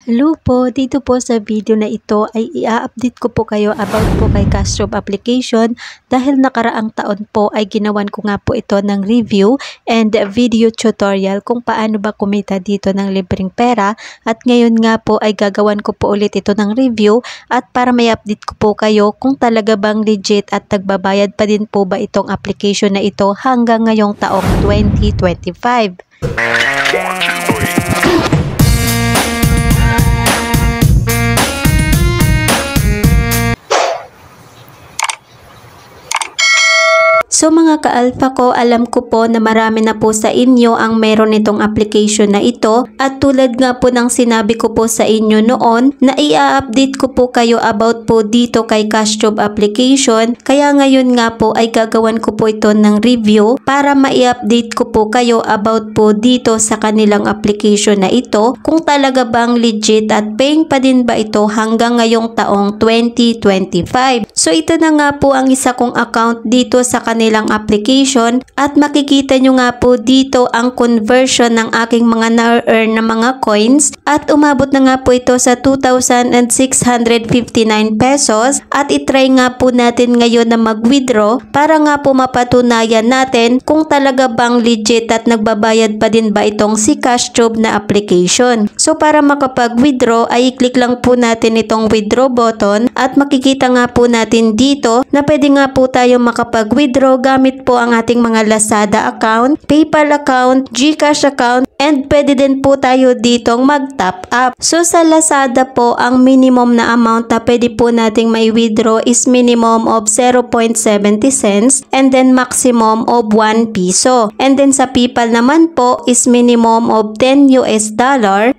Hello po, dito po sa video na ito ay i-update ko po kayo about po kay Cashjob application dahil nakaraang taon po ay ginawan ko nga po ito ng review and video tutorial kung paano ba kumita dito ng libreng pera, at ngayon nga po ay gagawan ko po ulit ito ng review at para may update ko po kayo kung talaga bang legit at nagbabayad pa din po ba itong application na ito hanggang ngayong taong 2025. So mga ka-alpha ko, alam ko po na marami na po sa inyo ang meron itong application na ito, at tulad nga po ng sinabi ko po sa inyo noon na i-update ko po kayo about po dito kay Cashjob application, kaya ngayon nga po ay gagawan ko po ito ng review para mai-update ko po kayo about po dito sa kanilang application na ito kung talaga bang legit at paying pa din ba ito hanggang ngayong taong 2025. So ito na nga po ang isa kong account dito sa kanilang application, at makikita nyo nga po dito ang conversion ng aking mga na-earn na mga coins, at umabot na nga po ito sa 2,659 pesos, at itry nga po natin ngayon na mag-withdraw para nga po mapatunayan natin kung talaga bang legit at nagbabayad pa din ba itong si Cashjob na application. So para makapag-withdraw ay i-click lang po natin itong withdraw button, at makikita nga po natin dito na pwede nga po tayo makapag-withdraw gamit po ang ating mga Lazada account, PayPal account, GCash account, and pwede din po tayo ditong mag-top up. So sa Lazada po, ang minimum na amount na pwede po nating may withdraw is minimum of 0.70 cents and then maximum of 1 piso. And then sa PayPal naman po is minimum of $10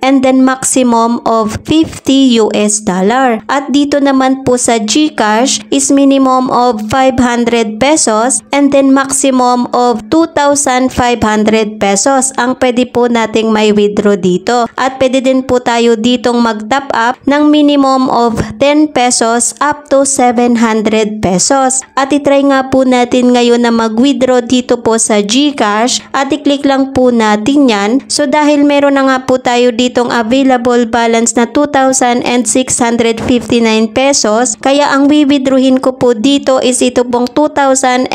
and then maximum of $50. At dito naman po sa GCash is minimum of 500 pesos and then maximum of 2,500 pesos ang pwede po nating may withdraw dito. At pwede din po tayo ditong mag-top up ng minimum of 10 pesos up to 700 pesos. At itry nga po natin ngayon na mag-withdraw dito po sa GCash, at i-click lang po natin yan. So dahil meron na nga po tayo ditong available balance na 2,659 pesos, kaya ang withdrawin ko po dito is ito pong 2,500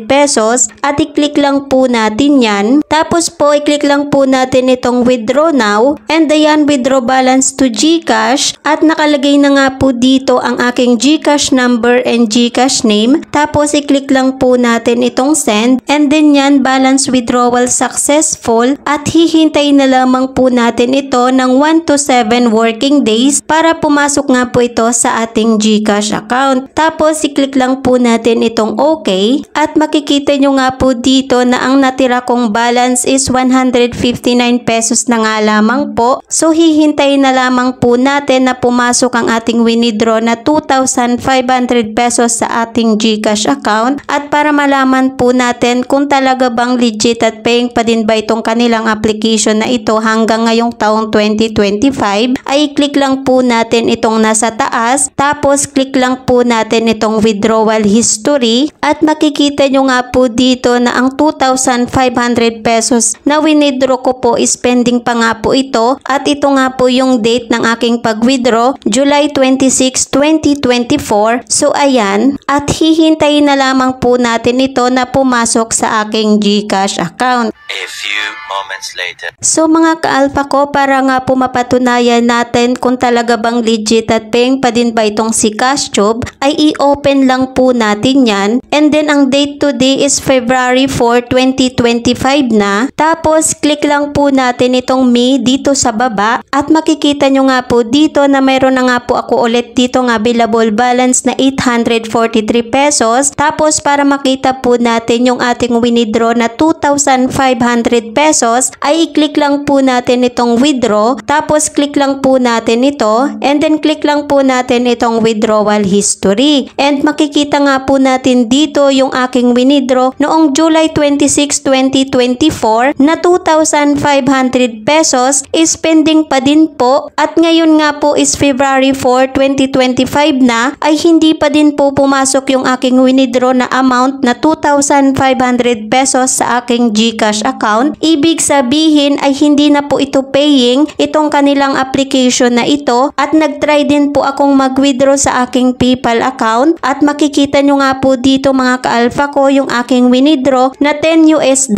pesos, at i-click lang po natin yan. Tapos po i-click lang po natin itong withdraw now, and ayan, withdraw balance to GCash, at nakalagay na nga po dito ang aking GCash number and GCash name. Tapos i-click lang po natin itong send, and then yan, balance withdrawal successful, at hihintay na lamang po natin ito ng 1 to 7 working days para pumasok nga po ito sa ating GCash account. Tapos i-click lang po natin itong OK, at makikita nyo nga po dito na ang natira kong balance is 159 pesos na nga lamang po. So hihintay na lamang po natin na pumasok ang ating withdraw na 2,500 pesos sa ating GCash account, at para malaman po natin kung talaga bang legit at paying pa din ba itong kanilang application na ito hanggang ngayong taong 2025 ay click lang po natin itong nasa taas, tapos click lang po natin itong withdrawal history, at makikita nyo nga po dito na ang 2,500 pesos na withdraw ko po is pending pa nga po ito, at ito nga po yung date ng aking pag-withdraw, July 26, 2024. So ayan, at hihintayin na lamang po natin ito na pumasok sa aking GCash account. A few moments later. So mga ka-alpha ko, para nga po mapatunayan natin kung talaga bang legit at paying pa din ba itong si Cashjob, ay i-open lang po natin yan, and then ang date today is February 4, 2025 na. Tapos click lang po natin itong me dito sa baba, at makikita nyo nga po dito na mayroon na nga po ako ulit dito ng available balance na 843 pesos. Tapos para makita po natin yung ating withdraw na 2,500 pesos ay i-click lang po natin itong withdraw, tapos click lang po natin ito, and then click lang po natin itong withdrawal history, and makikita nga po natin dito yung aking withdraw noong July 26, 2024 na 2,500 pesos is pending pa din po, at ngayon nga po is February 4, 2025 na ay hindi pa din po pumasok yung aking withdraw na amount na 2,500 pesos sa aking GCash account, ibig sabihin ay hindi na po ito paying itong kanilang application na ito at nagtry din po akong mag-withdraw sa aking PayPal account at makikita nyo nga po dito mga ka-alpha ko yung aking winidraw na $10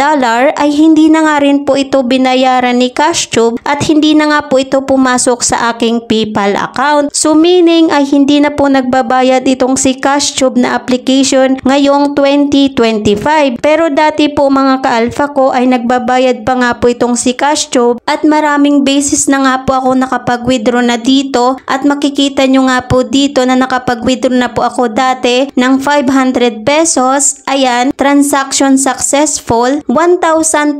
ay hindi na nga rin po ito binayaran ni CashTube at hindi na nga po ito pumasok sa aking PayPal account. So meaning ay hindi na po nagbabayad itong si CashTube na application ngayong 2025. Pero dati po mga ka-alpha ko ay nagbabayad pa nga po itong si CashTube at maraming basis na nga po ako nakapag-withdraw na dito at makikita nyo nga po dito na nakapag-withdraw na po ako dati ng 500 pesos. Ayan, transaction successful. 1,250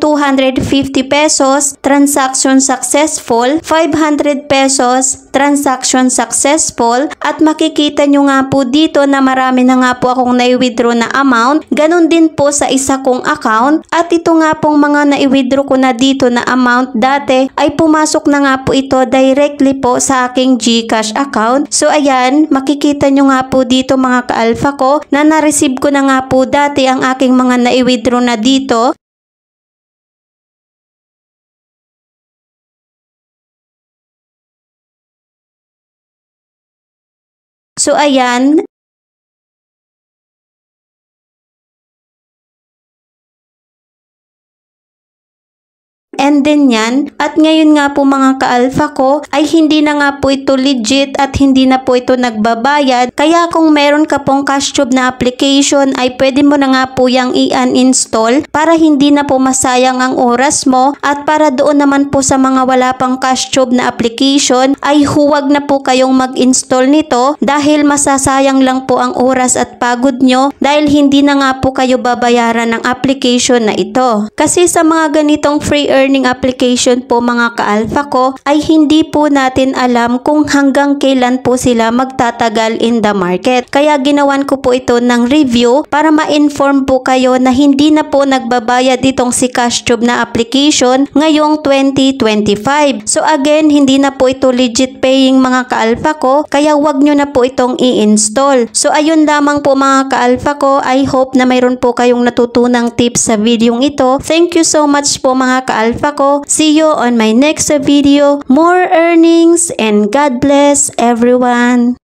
pesos, transaction successful. 500 pesos, transaction successful. At makikita nyo nga po dito na marami na nga po akong nai-withdraw na amount. Ganon din po sa isa kong account. At ito nga pong mga nai-withdraw ko na dito na amount dati ay pumasok na nga po ito directly po sa aking GCash account. So ayan, makikita nyo nga po dito mga ka-alpha ko na na-receive ko na nga po dati ang aking mga nai-withdraw na dito. So ayan, and then yan, at ngayon nga po mga ka-alpha ko ay hindi na nga po ito legit at hindi na po ito nagbabayad. Kaya kung meron ka pong CashTube na application ay pwede mo na nga po yung i-uninstall para hindi na po masayang ang oras mo at para doon naman po sa mga wala pang CashTube na application ay huwag na po kayong mag-install nito dahil masasayang lang po ang oras at pagod nyo dahil hindi na nga po kayo babayaran ng application na ito. Kasi sa mga ganitong free earning application po mga ka-alpha ko ay hindi po natin alam kung hanggang kailan po sila magtatagal in the market. Kaya ginawan ko po ito ng review para ma-inform po kayo na hindi na po nagbabayad itong si CashTube na application ngayong 2025. So again, hindi na po ito legit paying mga ka-alpha ko kaya wag nyo na po itong i-install. So ayun lamang po mga ka-alpha ko. I hope na mayroon po kayong natutunang tips sa videong ito. Thank you so much po mga ka-alpha ko. See you on my next video. More earnings and God bless everyone.